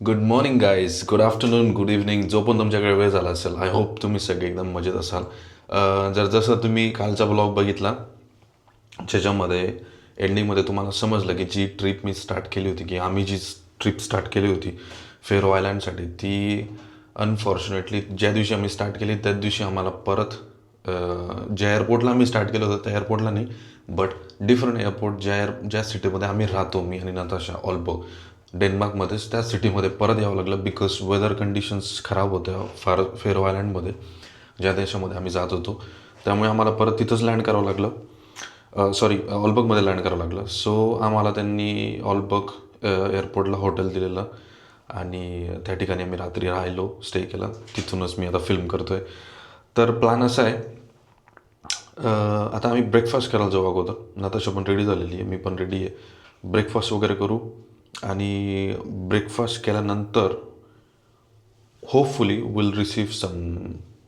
Good morning guys, good afternoon, good evening. जो पण तुमच्याकडे वेळ झाला असेल, आय होप तुम्ही सगळे एकदम मजेत असाल. जर जसं तुम्ही कालचा ब्लॉग बघितला, ज्याच्यामध्ये एंडिंगमध्ये तुम्हाला समजलं की जी ट्रिप मी स्टार्ट केली होती, की आम्ही जी ट्रिप स्टार्ट केली होती फेरो आयलँडसाठी, ती अनफॉर्च्युनेटली ज्या दिवशी आम्ही स्टार्ट केली त्याच दिवशी आम्हाला परत ज्या एअरपोर्टला आम्ही स्टार्ट केलं होतं त्या एअरपोर्टला नाही, बट डिफरंट एअरपोर्ट ज्या सिटीमध्ये आम्ही राहतो, मी आणि नताशा ऑल्बो डेन्मार्कमध्येच, त्या सिटीमध्ये परत यावं लागलं बिकॉज वेदर कंडिशन्स खराब होत्या फेरो आयलँडमध्ये, ज्या देशामध्ये आम्ही जात होतो. त्यामुळे आम्हाला परत तिथंच लँड करावं लागलं, सॉरी ऑलबर्गमध्ये लँड करावं लागलं. सो आम्हाला त्यांनी ऑलबर्ग एअरपोर्टला हॉटेल दिलेलं आणि त्या ठिकाणी आम्ही रात्री राहिलो, स्टे केला. तिथूनच मी आता फिल्म करतो आहे. तर प्लॅन असा आहे, आता आम्ही ब्रेकफास्ट करायला जाऊ अगोदर. नताशा पण रेडी झालेली आहे, मी पण रेडी आहे. ब्रेकफास्ट वगैरे करू आणि ब्रेकफास्ट केल्यानंतर hopefully will receive some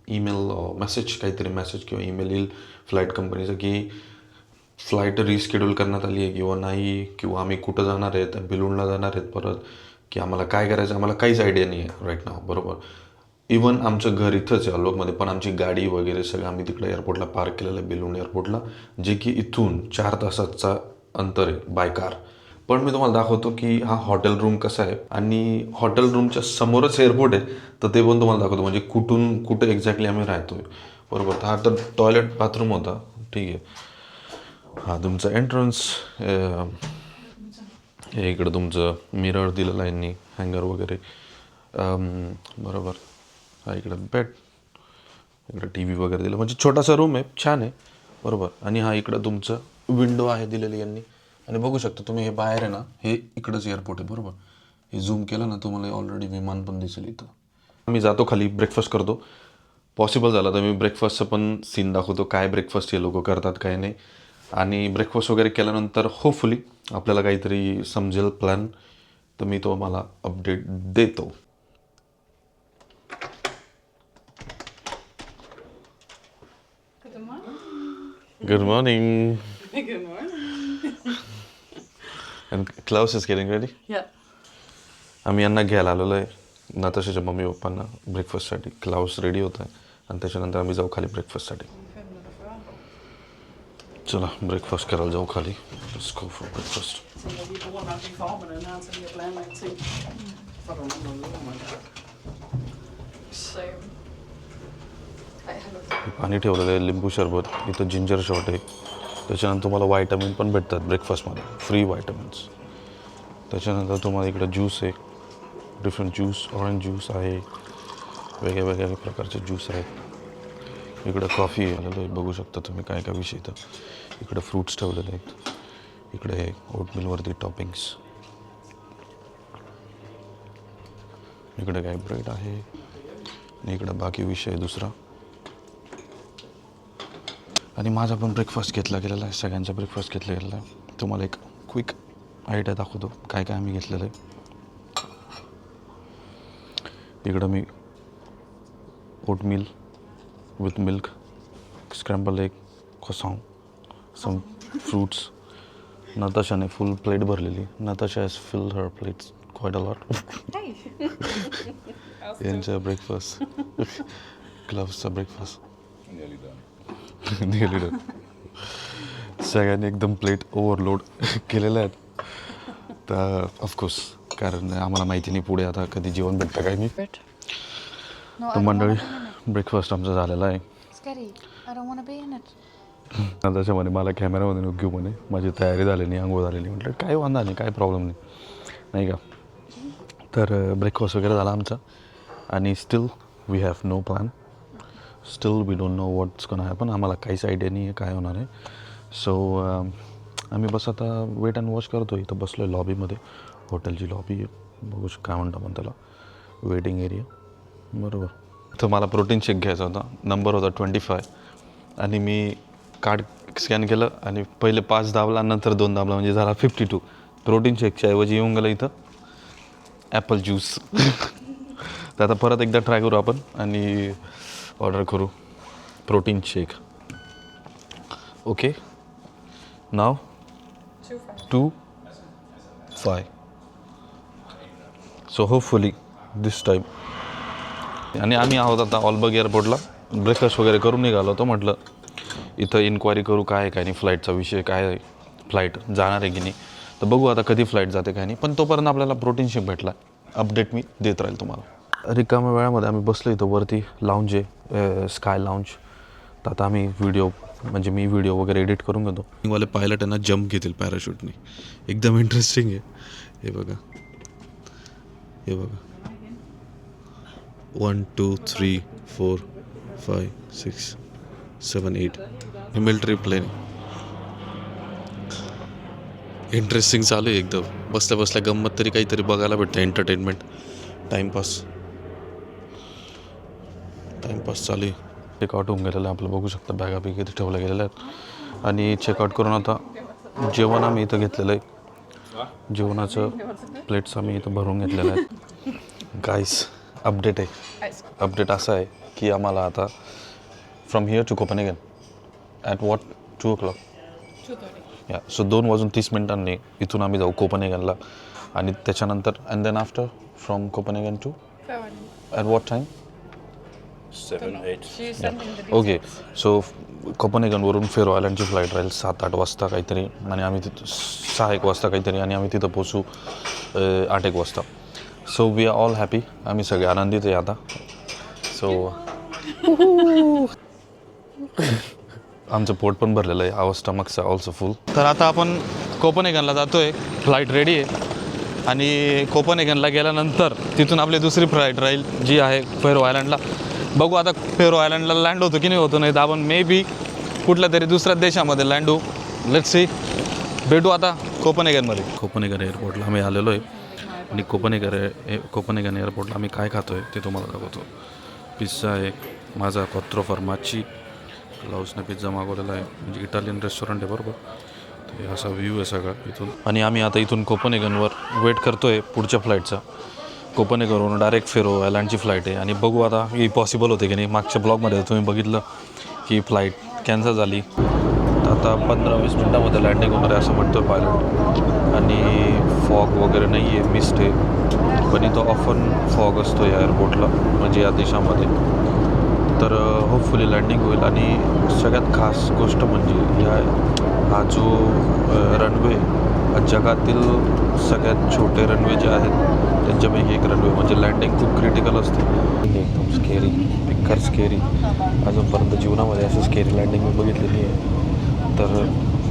email message, काहीतरी मेसेज किंवा ईमेल येईल फ्लाईट कंपनीचं की फ्लाईट रिस्केड्यूल करण्यात आली आहे किंवा नाही, किंवा आम्ही कुठं जाणार आहेत, बिलुंडला जाणार आहेत परत, की आम्हाला काय करायचं आम्हाला काहीच आयडिया नाही आहे राईट नाव. बरोबर, इवन आमचं घर इथंच आहे अलोकमध्ये, पण आमची गाडी वगैरे सगळं आम्ही तिकडे एअरपोर्टला पार्क केलेलं आहे, बिलुंड एअरपोर्टला, जे की इथून 4 तासाचा अंतर आहे बाय कार. पण मी तुम्हाला दाखवतो की हा हॉटेल रूम कसा आहे, आणि हॉटेल रूमच्या समोरच एअरपोर्ट आहे, तर ते पण तुम्हाला दाखवतो, म्हणजे कुठून कुठे एक्झॅक्टली आम्ही राहतोय. बरोबर, तर हा तर टॉयलेट बाथरूम होता, ठीक आहे. हा तुमचं एंट्रन्स, हे इकडं तुमचं मिरर दिलेलं आहे यांनी, हँगर वगैरे, बरोबर. हा इकडं बेड, इकडं टी व्ही वगैरे दिलं, म्हणजे छोटासा रूम आहे, छान आहे. बरोबर, आणि हा इकडं तुमचं विंडो आहे दिलेली यांनी, आणि बघू शकता तुम्ही हे बाहेर आहे ना, हे इकडंच एअरपोर्ट आहे. बरोबर, हे झूम केलं ना तुम्हाला ऑलरेडी विमान पण दिसेल इथं. मी जातो खाली, ब्रेकफास्ट करतो. पॉसिबल झालं तर मी ब्रेकफास्टचं पण सीन दाखवतो, काय ब्रेकफास्ट हे लोक करतात काय नाही. आणि ब्रेकफास्ट वगैरे केल्यानंतर होपफुली आपल्याला काहीतरी समजेल प्लॅन, तर मी तो मला अपडेट देतो. Good morning. Good morning. Good morning. And Klaus is getting ready. Yeah. आम्ही यांना घ्यायला आलेलो आहे, नताशाच्या मम्मी पप्पांना, ब्रेकफास्टसाठी. क्लाउस रेडी होत आहे आणि त्याच्यानंतर आम्ही जाऊ खाली ब्रेकफास्टसाठी. चला ब्रेकफास्ट करायला जाऊ खाली. Let's go for breakfast. So, I have a पाणी ठेवलेलं आहे, लिंबू सरबत, इथं जिंजर शॉट आहे. त्याच्यानंतर तुम्हाला व्हायटामिन पण भेटतात ब्रेकफास्टमध्ये, फ्री व्हायटामिन्स. त्याच्यानंतर तुम्हाला इकडं ज्यूस आहे, डिफरंट ज्यूस, ऑरेंज ज्यूस आहे, वेगळ्या वेगळ्या प्रकारचे ज्यूस आहेत. इकडं कॉफी आलेलं आहे, बघू शकता तुम्ही काय काय विषय इथं. इकडं फ्रूट्स ठेवलेले आहेत, इकडे हे ओटमिलवरती टॉपिंग्स, इकडे काय ब्रेड आहे, आणि इकडं बाकी विषय दुसरा. आणि माझा पण ब्रेकफास्ट घेतला गेलेला आहे, सगळ्यांचा ब्रेकफास्ट घेतला गेलेला आहे. तुम्हाला एक क्विक आयडिया दाखवतो काय काय आम्ही घेतलेलं आहे. इकडं मी oatmeal with milk, scrambled egg, croissant, some fruits. नताशाने फुल प्लेट भरलेली. Natasha has filled her plates quite a lot. Hey. यांचा ब्रेकफास्ट, क्लब्सचा breakfast Nearly done. Nearly done. सगळ्यांनी एकदम प्लेट ओव्हरलोड केलेल्या आहेत. तर ऑफकोर्स, कारण आम्हाला माहिती नाही पुढे आता कधी जेवण भेटतं काय नाही. Bread. No, I तर don't मंडळी, wanna be in it. Breakfast आमचा झालेला आहे. Scary. I don't want to be in it. नंतर म्हणे मला कॅमेरामध्ये नको घेऊ म्हणे, माझी तयारी झाली नाही, आंघोळ झालेली. म्हटलं काय वांधा नाही, काय प्रॉब्लेम नाही, नाही का. तर ब्रेकफास्ट वगैरे झाला आमचा, आणि still we have no plan. Still we don't know what's gonna happen. आम्हाला काहीच आयडिया नाही आहे काय होणार आहे. सो आम्ही बस आता वेट अँड वॉच करतो. इथं बसलो आहे लॉबीमध्ये, हॉटेलची लॉबी आहे. बघू काय म्हणतो आपण त्याला, वेटिंग एरिया. बरोबर, तर मला प्रोटीन शेक घ्यायचा होता. नंबर होता 25, आणि मी कार्ड स्कॅन केलं आणि पहिले 5 दाबला, नंतर 2 दाबला, म्हणजे झाला 52. प्रोटीन शेकच्या ऐवजी येऊन गेलं इथं ॲपल ज्यूस. तर आता परत एकदा ट्राय करू आपण आणि ऑर्डर करू प्रोटीन शेक. ओके, नाव 2-5. 2-5. सो होपफुली दिस टाईम. आणि आम्ही आहोत आता ऑलबर्ग एअरपोर्टला. ब्रेकफास्ट वगैरे करून निघालो होतो. म्हटलं इथं इन्क्वायरी करू काय काय नाही, फ्लाईटचा विषय काय आहे, फ्लाईट जाणार आहे की नाही. तर बघू आता कधी फ्लाईट जाते काय नाही. पण तोपर्यंत आपल्याला प्रोटीन शेक भेटला. अपडेट मी देत राहील तुम्हाला. रिकाम्या वेळामध्ये आम्ही बसलो इथं वरती. लाऊंज आहे, स्काय लाऊंज. तर आता आम्ही मी व्हिडिओ वगैरे एडिट करून घेतो. वाले पायलट यांना जम्प घेतील पॅराशूटने. एकदम इंटरेस्टिंग आहे. हे बघा 1 2 3 4 5 6 7 8 हे मिलिटरी प्लेन. इंटरेस्टिंग चालू आहे एकदम. बसल्या बसल्या गंमत तरी काहीतरी बघायला भेटतं. एंटरटेनमेंट, टाईमपास चालू आहे. चेकआउट होऊन गेलेलं आहे आपलं. बघू शकता बॅगा बिग इथे ठेवल्या गेलेल्या आहेत. आणि चेकआउट करून आता जेवण आम्ही इथं घेतलेलं आहे. जेवणाचं प्लेट्स आम्ही इथं भरून घेतलेलं आहे. गाईस अपडेट आहे. अपडेट असं आहे की आम्हाला आता from here to Copenhagen at what 2 o'clock 2:30. या. सो 2:30 इथून आम्ही जाऊ कोपनहेगनला. आणि त्याच्यानंतर and then after from Copenhagen to at what time 7, 8. She's sending the okay. So कोपनहेगनवरून फेरो आयलंडची फ्लाईट राहील 7-8 वाजता काहीतरी. आणि आम्ही तिथं 6-1 वाजता काहीतरी. आणि आम्ही तिथं पोचू 8-1 वाजता. So we are all happy. आम्ही सगळे आनंदित आहे आता. सो आमचं पोट पण भरलेलं आहे. आवर स्टमक्स आर ऑल्सो फुल. तर आता आपण कोपनहेगनला जातो आहे. फ्लाईट रेडी आहे. आणि कोपनहेगनला गेल्यानंतर तिथून आपली दुसरी फ्लाईट राहील जी आहे फेरो आयलंडला. बघू आता फेरो आयलंडला लँड होतो की नाही होतो. नाही तर आपण मे बी कुठल्या तरी दुसऱ्या देशामध्ये लँड होऊ. Let's see. भेटू आता कोपनहेगनमध्ये. कोपनहेगन एअरपोर्टला आम्ही आलेलो आहे. आणि कोपनहेगन एअरपोर्टला आम्ही काय खातो आहे ते तुम्हाला दाखवतो. पिझ्झा आहे माझा, क्वात्रो फॉर्माची. लाऊसने पिझ्झा मागवलेला आहे. म्हणजे इटालियन रेस्टॉरंट आहे बरोबर. तर असा व्ह्यू आहे सगळा इथून. आणि आम्ही आता इथून कोपनहेगनवर वेट करतो आहे पुढच्या फ्लाईटचा. कोपनहेगनवरून डायरेक्ट फेरो आयलंडची फ्लाईट आहे. आणि बघू आता ही पॉसिबल होते की नाही. मागच्या ब्लॉगमध्ये तुम्ही बघितलं की फ्लाईट कॅन्सल झाली. तर आता 15-20 मिनटामध्ये लँडिंग होणार आहे असं म्हणतो आहे पायलट. आणि फॉग वगैरे नाही आहे, मिस्ट आहे. पण इथं ऑफन फॉग असतो या एअरपोर्टला, म्हणजे या देशामध्ये. तर होपफुली लँडिंग होईल. आणि सगळ्यात खास गोष्ट म्हणजे हा जो रनवे जगातील सगळ्यात छोटे रनवे जे आहेत त्यांच्यापैकी एक रनवे. म्हणजे लँडिंग खूप क्रिटिकल असते. एकदम स्केरी, बेकार स्केरी. अजूनपर्यंत जीवनामध्ये असं स्केरी लँडिंग मी बघितलेली आहे. तर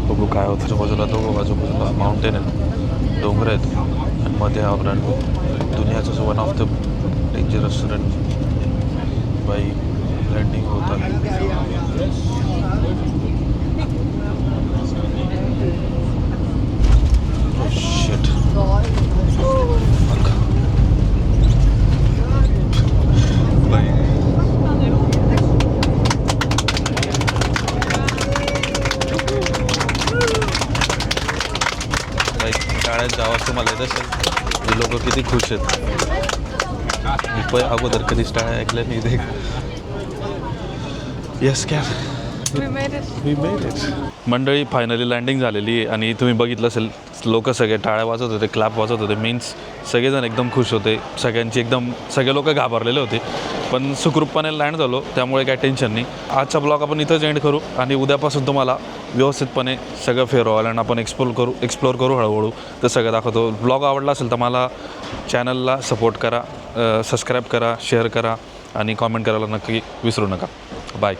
बघू काय होतं. बाजूला आजूबाजूला माउंटेन आहेत, डोंगर आहेत. आणि मध्ये हा रनवे. दुनियाचं one of the dangerous runway बाई लँडिंग होत आहे. शिट. टाळ्यांचा आवाज तुम्हाला येत असेल. हे लोक किती खुश आहेत. मी अगोदर कधीच टाळ्या ऐकल्या नाही इथे. Yes cab. We made it. We made it. मंडळी फायनली लँडिंग झालेली आहे. आणि तुम्ही बघितलं असेल लोक सगळे टाळ्या वाजवत होते, क्लॅप वाजवत होते. मीन्स सगळेजण एकदम खुश होते. सगळे लोक घाबरलेले होते. पण सुखरूपपणे लँड झालो, त्यामुळे काही टेन्शन नाही. आजचा ब्लॉग आपण इथंच एंड करू. आणि उद्यापासून तुम्हाला व्यवस्थितपणे सगळं फेरो आयलंड आपण एक्सप्लोर करू हळूहळू. तर सगळं दाखवतो. ब्लॉग आवडला असेल तर मला चॅनलला सपोर्ट करा, सबस्क्राईब करा, शेअर करा आणि कॉमेंट करायला नक्की विसरू नका. बाय.